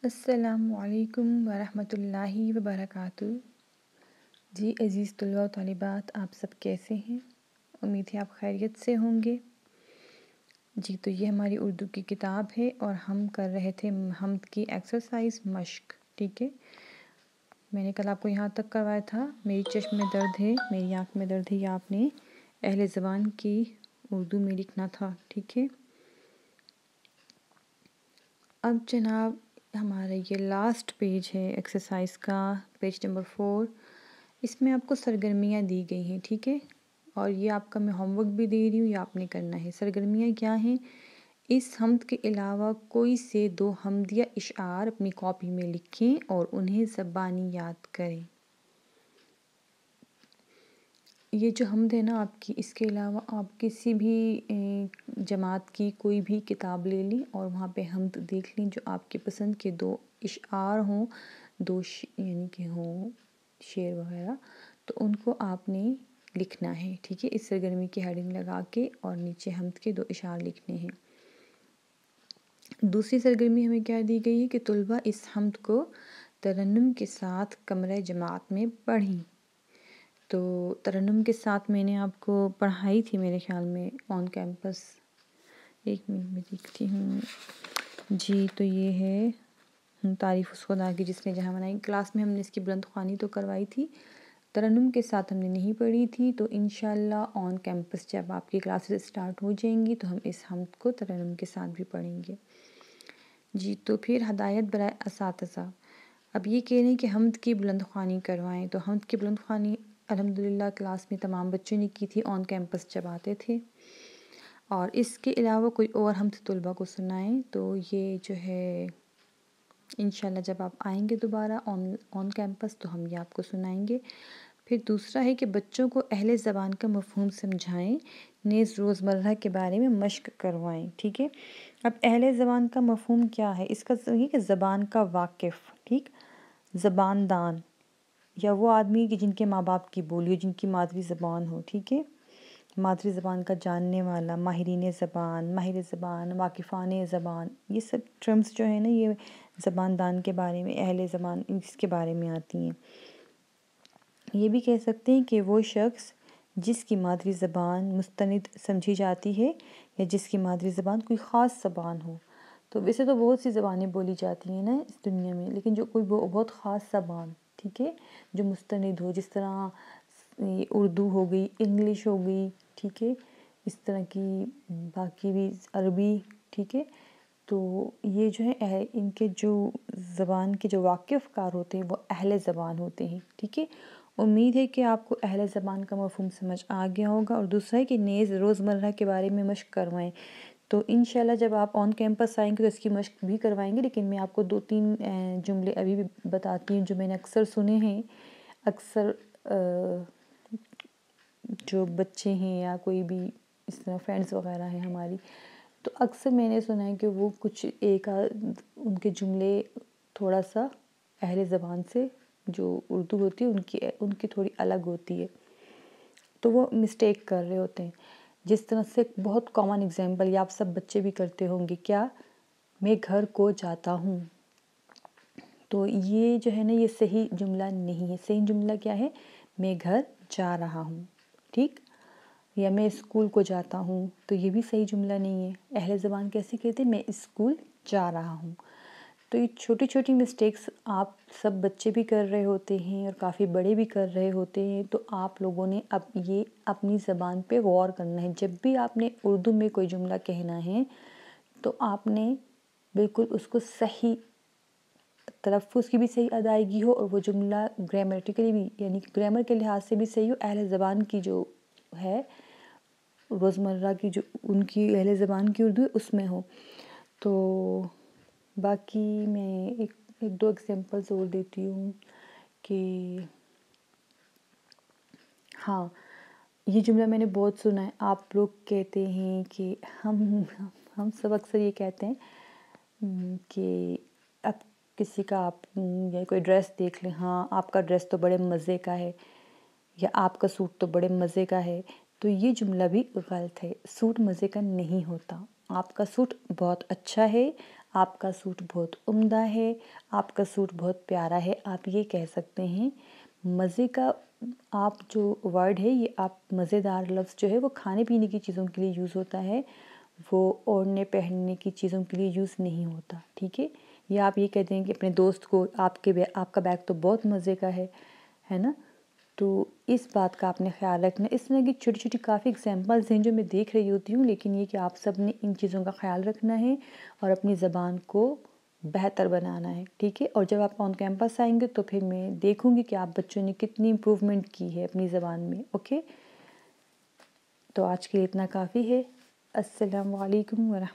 السلام علیکم ورحمۃ اللہ وبرکاتہ۔ جی عزیز طلباء و طالبات، آپ سب کیسے ہیں؟ امید ہے آپ خیریت سے ہوں گے۔ جی تو یہ ہماری اردو کی کتاب ہے اور ہم کر رہے تھے حمد کی ایکسرسائز مشق، ٹھیک ہے۔ میں نے کل آپ کو یہاں تک کروایا تھا، میری چشم میں درد ہے، میری آنکھ میں درد ہے، یہ آپ نے اہل زبان کی اردو میں لکھنا تھا، ٹھیک ہے۔ اب جناب ہمارا یہ لاسٹ پیج ہے ایکسرسائز کا، پیج نمبر 4۔ اس میں آپ کو سرگرمیاں دی گئی ہیں، ٹھیک ہے، اور یہ آپ کا میں ہوم ورک بھی دے رہی ہوں، یہ آپ نے کرنا ہے۔ سرگرمیاں کیا ہیں؟ اس حمد کے علاوہ کوئی سے 2 حمدیہ اشعار اپنی کاپی میں لکھیں اور انہیں زبانی یاد کریں۔ یہ جو حمد ہے نا آپ کی، اس کے علاوہ آپ کسی بھی جماعت کی کوئی بھی کتاب لے لیں اور وہاں پہ حمد دیکھ لیں جو آپ کے پسند کے 2 اشعار ہوں، 2 یعنی کہ ہوں شعر وغیرہ، تو ان کو آپ نے لکھنا ہے، ٹھیک ہے۔ اس سرگرمی کی ہیڈنگ لگا کے اور نیچے حمد کے 2 اشعار لکھنے ہیں۔ دوسری سرگرمی ہمیں کیا دی گئی ہے کہ طلبہ اس حمد کو ترنم کے ساتھ کمرہ جماعت میں پڑھیں۔ تو ترنم کے ساتھ میں نے آپ کو پڑھائی تھی میرے خیال میں آن کیمپس، 1 منٹ میں دیکھتی ہوں۔ جی تو یہ ہے تعریف اس خدا کی جس نے جہاں بنائی، کلاس میں ہم نے اس کی بلند خوانی تو کروائی تھی، ترنم کے ساتھ ہم نے نہیں پڑھی تھی۔ تو انشاءاللہ آن کیمپس جب آپ کی کلاسز اسٹارٹ ہو جائیں گی تو ہم اس حمد کو ترنم کے ساتھ بھی پڑھیں گے۔ جی تو پھر ہدایت برائے اساتذہ، اب یہ کہہ رہے ہیں کہ حمد کی بلند خوانی کروائیں، تو حمد کی بلند خوانی الحمدللہ کلاس میں تمام بچوں نے کی تھی آن کیمپس جب آتے تھے، اور اس کے علاوہ کوئی اور حمد طلبہ کو سنائیں۔ تو یہ جو ہے انشاءاللہ جب آپ آئیں گے دوبارہ آن کیمپس تو ہم یہ آپ کو سنائیں گے۔ پھر دوسرا ہے کہ بچوں کو اہل زبان کا مفہوم سمجھائیں، نیز روزمرہ کے بارے میں مشق کروائیں، ٹھیک ہے۔ اب اہل زبان کا مفہوم کیا ہے؟ اس کا یہ کہ زبان کا واقف، ٹھیک، زبان دان، یا وہ آدمی کہ جن کے ماں باپ کی بولی ہو، جن کی مادری زبان ہو، ٹھیک ہے، مادری زبان کا جاننے والا، ماہرین زبان، ماہر زبان، واقفان زبان، یہ سب ٹرمز جو ہیں نا یہ زبان دان کے بارے میں، اہل زبان اس کے بارے میں آتی ہیں۔ یہ بھی کہہ سکتے ہیں کہ وہ شخص جس کی مادری زبان مستند سمجھی جاتی ہے یا جس کی مادری زبان کوئی خاص زبان ہو۔ تو ویسے تو بہت سی زبانیں بولی جاتی ہیں نا اس دنیا میں، لیکن جو کوئی بہت خاص زبان، ٹھیک ہے، جو مستند ہو، جس طرح اردو ہو گئی، انگلش ہو گئی، ٹھیک ہے، اس طرح کی باقی بھی عربی، ٹھیک ہے، تو یہ جو ہے ان کے جو زبان کے جو واقف کار ہوتے ہیں وہ اہل زبان ہوتے ہیں، ٹھیک ہے۔ امید ہے کہ آپ کو اہل زبان کا مفہوم سمجھ آ گیا ہوگا، اور دوسرا ہے کہ نیز روزمرہ کے بارے میں مشق کروائیں۔ تو انشاءاللہ جب آپ آن کیمپس آئیں گے تو اس کی مشق بھی کروائیں گے، لیکن میں آپ کو 2-3 جملے ابھی بھی بتاتی ہوں جو میں نے اکثر سنے ہیں، اکثر جو بچے ہیں یا کوئی بھی اس طرح فرینڈس وغیرہ ہیں ہماری، تو اکثر میں نے سنا ہے کہ وہ کچھ ان کے جملے تھوڑا سا اہل زبان سے جو اردو ہوتی ہے ان کی تھوڑی الگ ہوتی ہے، تو وہ مسٹیک کر رہے ہوتے ہیں۔ جس طرح سے بہت کامن اگزامپل، یہ آپ سب بچے بھی کرتے ہوں گے، کیا، میں گھر کو جاتا ہوں، تو یہ جو ہے نا یہ صحیح جملہ نہیں ہے۔ صحیح جملہ کیا ہے؟ میں گھر جا رہا ہوں، ٹھیک، یا میں اسکول کو جاتا ہوں، تو یہ بھی صحیح جملہ نہیں ہے۔ اہل زبان کیسے کہتے ہیں؟ میں اسکول جا رہا ہوں۔ تو یہ چھوٹی چھوٹی مسٹیکس آپ سب بچے بھی کر رہے ہوتے ہیں اور کافی بڑے بھی کر رہے ہوتے ہیں، تو آپ لوگوں نے اب یہ اپنی زبان پہ غور کرنا ہے۔ جب بھی آپ نے اردو میں کوئی جملہ کہنا ہے تو آپ نے بالکل اس کو صحیح تلفظ کی بھی صحیح ادائیگی ہو، اور وہ جملہ گرامیٹیکلی بھی یعنی کہ گرامر کے لحاظ سے بھی صحیح ہو، اہل زبان کی جو ہے روزمرہ کی جو ان کی اہل زبان کی اردو ہے اس میں ہو۔ تو باقی میں ایک 2 ایگزامپلز اور دیتی ہوں کہ ہاں، یہ جملہ میں نے بہت سنا ہے، آپ لوگ کہتے ہیں کہ ہم سب اکثر یہ کہتے ہیں کہ اب کسی کا آپ یا کوئی ڈریس دیکھ لیں، ہاں آپ کا ڈریس تو بڑے مزے کا ہے، یا آپ کا سوٹ تو بڑے مزے کا ہے، تو یہ جملہ بھی غلط ہے۔ سوٹ مزے کا نہیں ہوتا، آپ کا سوٹ بہت اچھا ہے، آپ کا سوٹ بہت عمدہ ہے، آپ کا سوٹ بہت پیارا ہے، آپ یہ کہہ سکتے ہیں۔ مزے کا آپ جو ورڈ ہے، یہ آپ مزیدار لفظ جو ہے وہ کھانے پینے کی چیزوں کے لیے یوز ہوتا ہے، وہ اوڑھنے پہننے کی چیزوں کے لیے یوز نہیں ہوتا، ٹھیک ہے؟ یا آپ یہ کہتے ہیں کہ اپنے دوست کو آپ کا بیگ تو بہت مزے کا ہے نا؟ تو اس بات کا آپ نے خیال رکھنا ہے۔ اس طرح کی چھوٹی چھوٹی کافی ایگزامپلز ہیں جو میں دیکھ رہی ہوتی ہوں، لیکن یہ کہ آپ سب نے ان چیزوں کا خیال رکھنا ہے اور اپنی زبان کو بہتر بنانا ہے، ٹھیک ہے؟ اور جب آپ آن کیمپس آئیں گے تو پھر میں دیکھوں گی کہ آپ بچوں نے کتنی امپروومنٹ کی ہے اپنی زبان میں، اوکے؟ تو آج کے لیے اتنا کافی ہے۔ السلام علیکم ورحمۃ